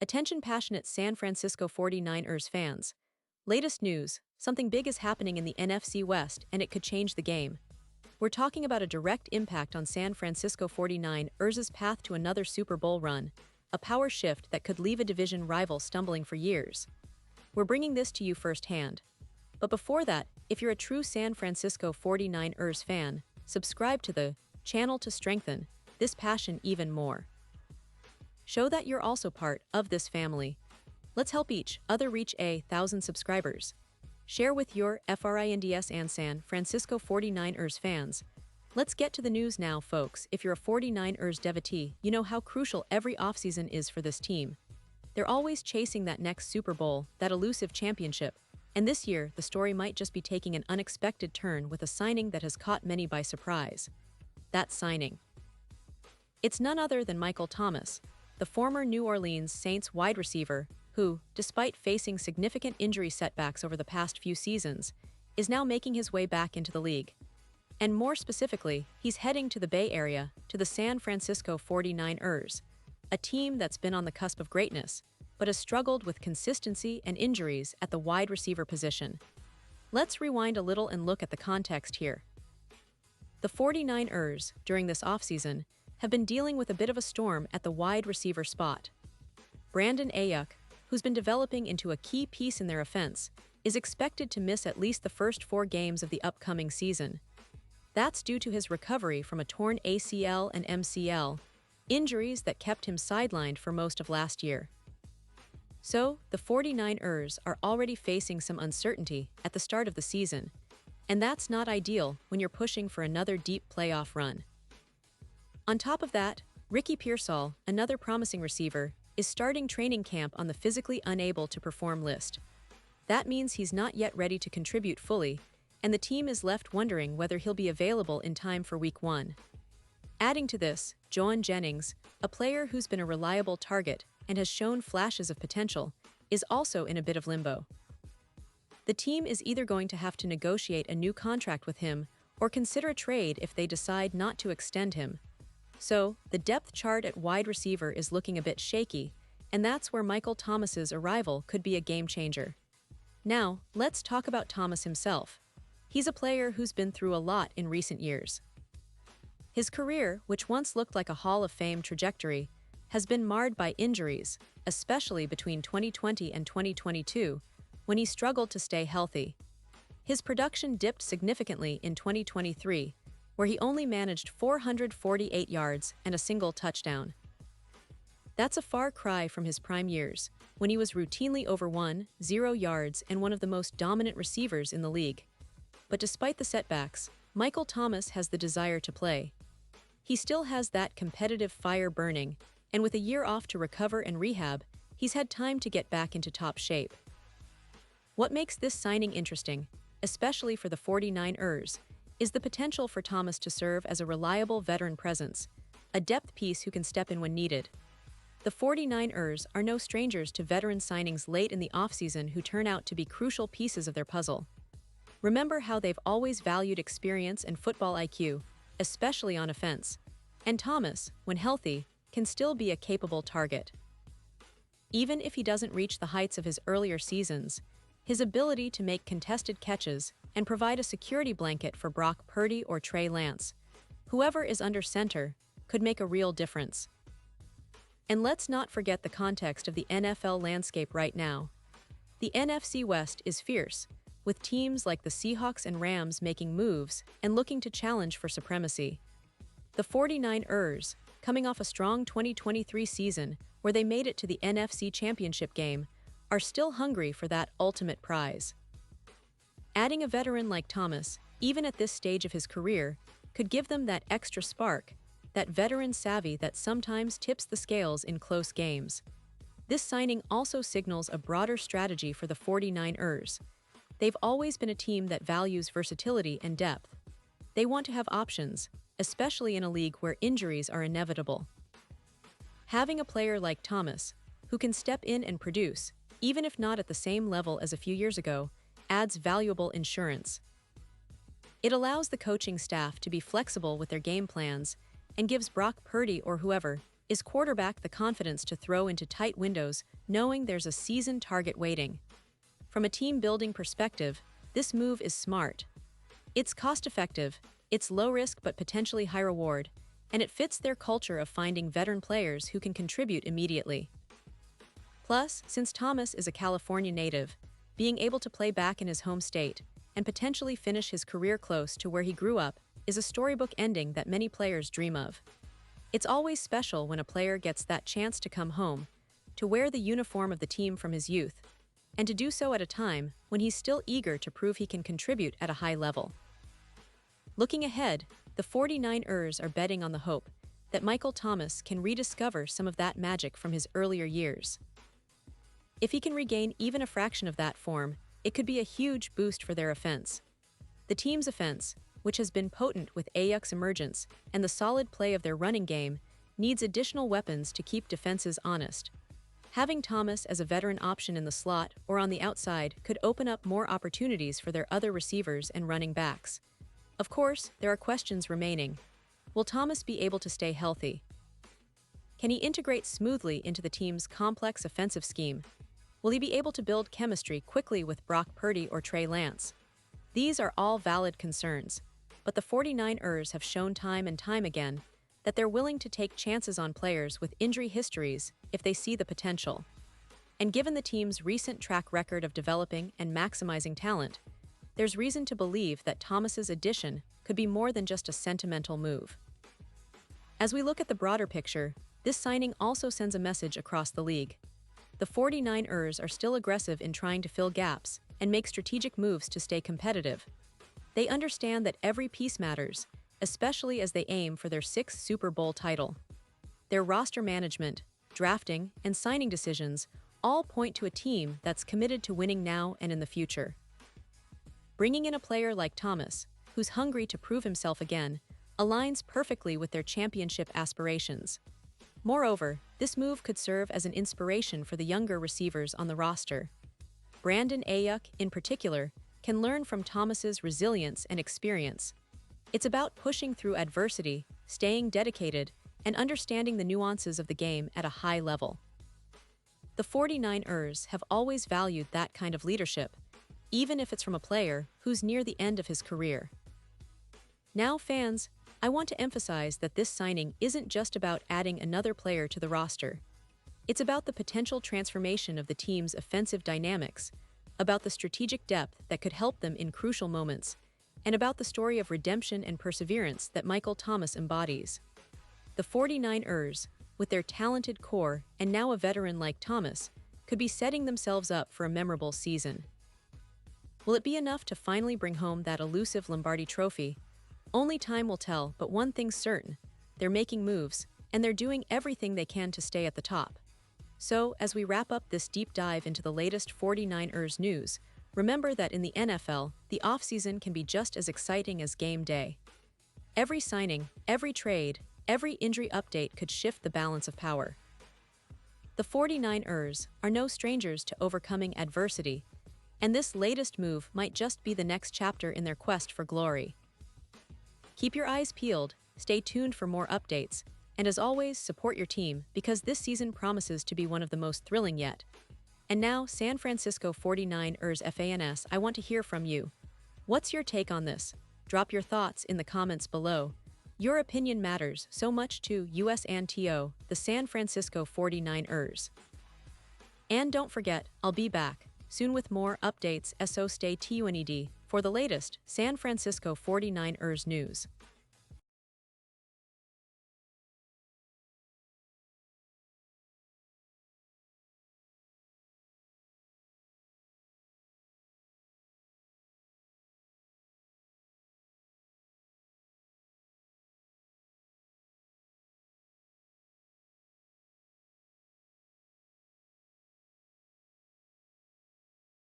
Attention passionate San Francisco 49ers fans. Latest news, something big is happening in the NFC West and it could change the game. We're talking about a direct impact on San Francisco 49ers' path to another Super Bowl run, a power shift that could leave a division rival stumbling for years. We're bringing this to you firsthand. But before that, if you're a true San Francisco 49ers fan, subscribe to the channel to strengthen this passion even more. Show that you're also part of this family. Let's help each other reach 1,000 subscribers. Share with your friends and San Francisco 49ers fans. Let's get to the news now, folks. If you're a 49ers devotee, you know how crucial every offseason is for this team. They're always chasing that next Super Bowl, that elusive championship. And this year, the story might just be taking an unexpected turn with a signing that has caught many by surprise. That signing. It's none other than Michael Thomas, the former New Orleans Saints wide receiver, who, despite facing significant injury setbacks over the past few seasons, is now making his way back into the league. And more specifically, he's heading to the Bay Area, to the San Francisco 49ers, a team that's been on the cusp of greatness, but has struggled with consistency and injuries at the wide receiver position. Let's rewind a little and look at the context here. The 49ers, during this offseason, have been dealing with a bit of a storm at the wide receiver spot. Brandon Ayuk, who's been developing into a key piece in their offense, is expected to miss at least the first 4 games of the upcoming season. That's due to his recovery from a torn ACL and MCL, injuries that kept him sidelined for most of last year. So, the 49ers are already facing some uncertainty at the start of the season, and that's not ideal when you're pushing for another deep playoff run. On top of that, Ricky Pearsall, another promising receiver, is starting training camp on the physically unable to perform list. That means he's not yet ready to contribute fully, and the team is left wondering whether he'll be available in time for Week 1. Adding to this, John Jennings, a player who's been a reliable target and has shown flashes of potential, is also in a bit of limbo. The team is either going to have to negotiate a new contract with him or consider a trade if they decide not to extend him. So, the depth chart at wide receiver is looking a bit shaky, and that's where Michael Thomas's arrival could be a game changer. Now, let's talk about Thomas himself. He's a player who's been through a lot in recent years. His career, which once looked like a Hall of Fame trajectory, has been marred by injuries, especially between 2020 and 2022, when he struggled to stay healthy. His production dipped significantly in 2023, where he only managed 448 yards and a single touchdown. That's a far cry from his prime years, when he was routinely over 0 yards and one of the most dominant receivers in the league. But despite the setbacks, Michael Thomas has the desire to play. He still has that competitive fire burning, and with a year off to recover and rehab, he's had time to get back into top shape. What makes this signing interesting, especially for the 49ers, is the potential for Thomas to serve as a reliable veteran presence, a depth piece who can step in when needed. The 49ers are no strangers to veteran signings late in the offseason who turn out to be crucial pieces of their puzzle. Remember how they've always valued experience and football IQ, especially on offense. And Thomas, when healthy, can still be a capable target. Even if he doesn't reach the heights of his earlier seasons, his ability to make contested catches and provide a security blanket for Brock Purdy or Trey Lance, whoever is under center, could make a real difference. And let's not forget the context of the NFL landscape right now. The NFC West is fierce, with teams like the Seahawks and Rams making moves and looking to challenge for supremacy. The 49ers, coming off a strong 2023 season where they made it to the NFC Championship game, are still hungry for that ultimate prize. Adding a veteran like Thomas, even at this stage of his career, could give them that extra spark, that veteran savvy that sometimes tips the scales in close games. This signing also signals a broader strategy for the 49ers. They've always been a team that values versatility and depth. They want to have options, especially in a league where injuries are inevitable. Having a player like Thomas, who can step in and produce, even if not at the same level as a few years ago, adds valuable insurance. It allows the coaching staff to be flexible with their game plans and gives Brock Purdy or whoever Is quarterback the confidence to throw into tight windows, knowing there's a seasoned target waiting? From a team-building perspective, this move is smart. It's cost-effective, it's low-risk but potentially high-reward, and it fits their culture of finding veteran players who can contribute immediately. Plus, since Thomas is a California native, being able to play back in his home state and potentially finish his career close to where he grew up is a storybook ending that many players dream of. It's always special when a player gets that chance to come home, to wear the uniform of the team from his youth, and to do so at a time when he's still eager to prove he can contribute at a high level. Looking ahead, the 49ers are betting on the hope that Michael Thomas can rediscover some of that magic from his earlier years. If he can regain even a fraction of that form, it could be a huge boost for their offense. The team's offense, which has been potent with Ayuk's emergence and the solid play of their running game, needs additional weapons to keep defenses honest. Having Thomas as a veteran option in the slot or on the outside could open up more opportunities for their other receivers and running backs. Of course, there are questions remaining. Will Thomas be able to stay healthy? Can he integrate smoothly into the team's complex offensive scheme? Will he be able to build chemistry quickly with Brock Purdy or Trey Lance? These are all valid concerns, but the 49ers have shown time and time again that they're willing to take chances on players with injury histories if they see the potential. And given the team's recent track record of developing and maximizing talent, there's reason to believe that Thomas's addition could be more than just a sentimental move. As we look at the broader picture, this signing also sends a message across the league. The 49ers are still aggressive in trying to fill gaps and make strategic moves to stay competitive. They understand that every piece matters, especially as they aim for their 6th Super Bowl title. Their roster management, drafting, and signing decisions all point to a team that's committed to winning now and in the future. Bringing in a player like Thomas, who's hungry to prove himself again, aligns perfectly with their championship aspirations. Moreover, this move could serve as an inspiration for the younger receivers on the roster. Brandon Ayuk, in particular, can learn from Thomas's resilience and experience. It's about pushing through adversity, staying dedicated, and understanding the nuances of the game at a high level. The 49ers have always valued that kind of leadership, even if it's from a player who's near the end of his career. Now, fans, I want to emphasize that this signing isn't just about adding another player to the roster. It's about the potential transformation of the team's offensive dynamics, about the strategic depth that could help them in crucial moments, and about the story of redemption and perseverance that Michael Thomas embodies. The 49ers, with their talented core and now a veteran like Thomas, could be setting themselves up for a memorable season. Will it be enough to finally bring home that elusive Lombardi trophy? Only time will tell, but one thing's certain: they're making moves, and they're doing everything they can to stay at the top. So, as we wrap up this deep dive into the latest 49ers news, remember that in the NFL, the offseason can be just as exciting as game day. Every signing, every trade, every injury update could shift the balance of power. The 49ers are no strangers to overcoming adversity, and this latest move might just be the next chapter in their quest for glory. Keep your eyes peeled, stay tuned for more updates, and as always, support your team because this season promises to be one of the most thrilling yet. And now, San Francisco 49ers fans, I want to hear from you. What's your take on this? Drop your thoughts in the comments below. Your opinion matters so much to us and the San Francisco 49ers. And don't forget, I'll be back soon with more updates, so stay tuned for the latest San Francisco 49ers news.